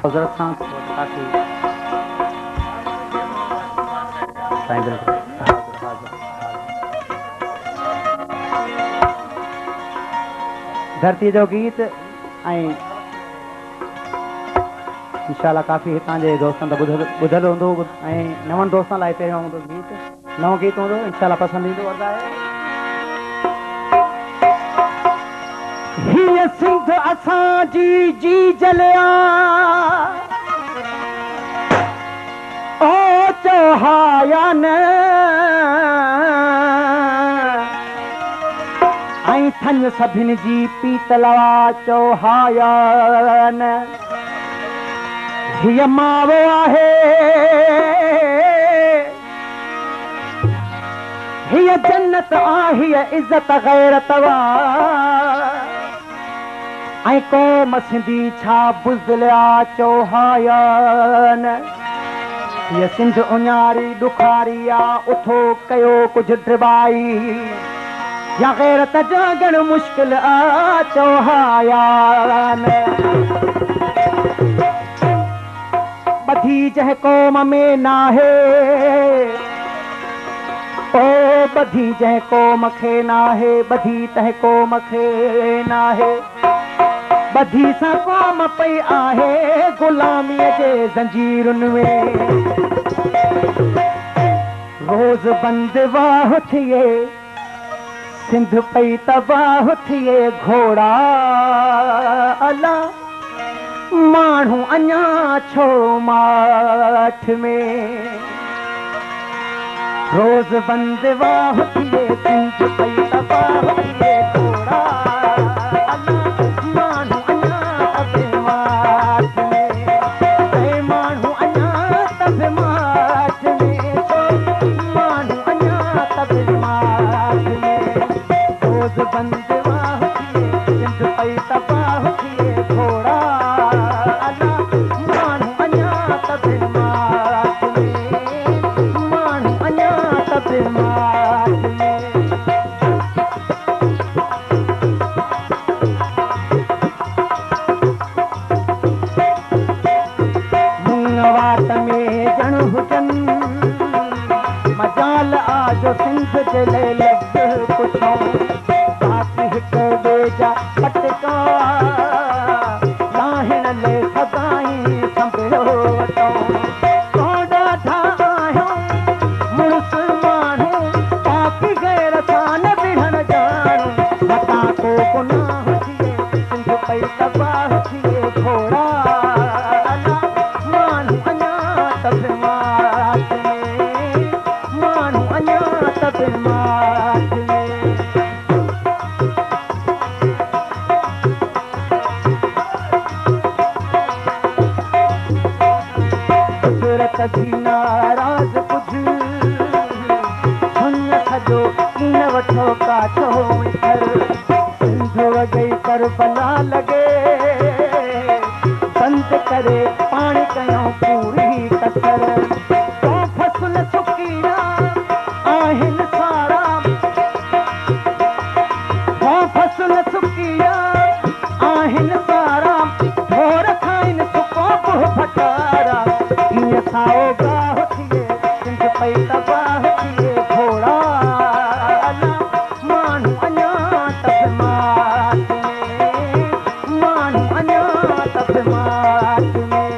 हज़रत सां काफ़ी धरती जो गीत ऐं इंशाल्लाह काफ़ी हितां जे दोस्तनि त ॿुधल हूंदो ऐं नवनि दोस्तनि लाइ पहिरियों हूंदो गीत नओं गीत हूंदो इंशाल्लाह पसंदि ईंदो वरदा हीअ सिंध असांजी जी जलिया ओ चौहाया न ऐं थन सभिनि जी पीतलवा चौहाया न हीअ मावो आहे हीअ जन्नत आहे हीअ इज़त गैरत वा ऐं क़ौम सिंधी छा बुज़लिया चौहाया न हीअ सिंध उञारी ॾुखारी आ उथो कयो कुझु ड्रिबाई या गैरत जागण मुश्किल आ चौहाया न बधी जह क़ौम में नाहे ओ बधी जह क़ौम खे नाहे बधी तह क़ौम खे नाहे बधी सां क़ौम पई आहे ग़ुलामीअ जे ज़ंजीरुनि में रोज़ बंद वाह थिए सिंध पई तबाह थिए घोड़ा अला माण्हू अञा छो माठ में रोज़ बंद वाह थिए सिंध पई तबाह थिए घोड़ा अला माण्हू अञा तब माठ में माण्हू अञा तब माठ में माण्हू अञा तब माठ में रोज़ बंद वाह थिए सिंध पई तबाह थिए घोड़ा मजाल आज सिंध जे लॻ पुछूं बाक़ी हिक ॿिए जा पटका लाहिण ले सदाई संभलियो वठूं कोड़ा ठाहियो मुड़ुस माण्हू बाक़ी गैर सां न बिहण ॼाणूं मता को गुनाह थिए सिंध पई तबाह थिए घोड़ा माण्हू अञा तब माठ में माण्हू अञा तब माठ में कुदरत जी नाराज़ कुझु हुन सॼो कीन वठो काठो सिंध वॻई करबला लॻे बंदि करे पाणी कयूं पूरी कसर फसल सुकीरा आहिनि सारा फसल सुकीरा आहिनि सारा ढोर खाइनि सुको भटारा कीअं साओ गाह थिए सिंध पई तबाह थिए घोड़ा माण्हू अञा तब माठ में माण्हू अञा तब माठ में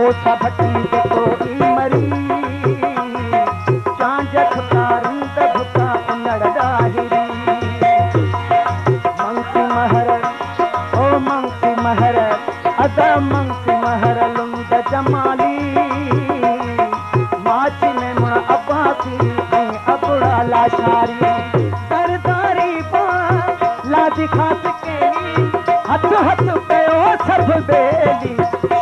ओसा भटी जेको ई मरी चांज खुतारंद भुता उनड़ डाहिरी मंसी महर ओ मंसी महर अदा मंसी महर लुंड जमाली माची में मुण अब्बासी ऐं अबुड़ा लाशारी सरदारी पा लाजी खास केली हथ हथ कयो सभु बेली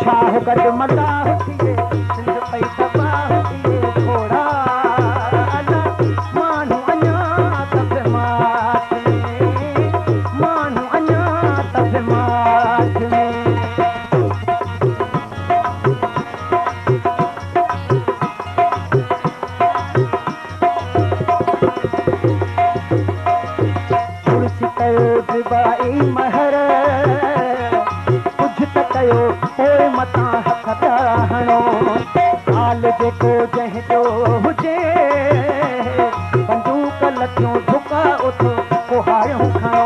शाह गॾु मदाह थिए सिंध पई तबाह थिए घोड़ा माण्हू अञा तब माठ में माण्हू अञा तब माठ में हुजे बंदूक लथियूं झुका उथो कुहाड़ियूं खणो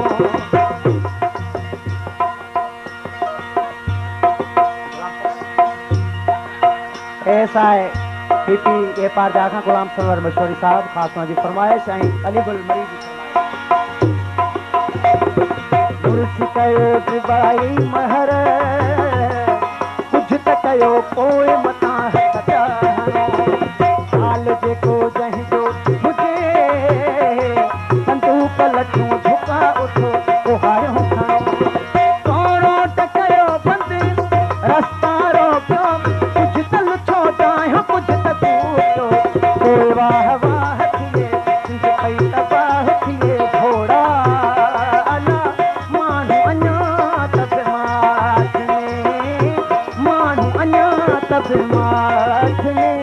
ऐसा है पीपी ए पार जा खां गुलाम सरवर मशहूरी साहब ख़ास उनजी फरमाइश ऐं अली गुल मरी जी फरमाइश कयो दिवाई महर कुछ त कयो पोइ मतां सजा हाल जेको जंहिंजो हुजे बंदूक लथियूं झुका उथो कुहाड़ियूं खणो तोड़ो त कयो बंदि रस्ता रोकियो कुझु त लुछो चाहियो कुझु त तूतो कोई वाह वाह थिए तुंहिंजे पई तबाह थिए घोड़ा अला माण्हू अञा त बीमार में माण्हू अञा त बीमार में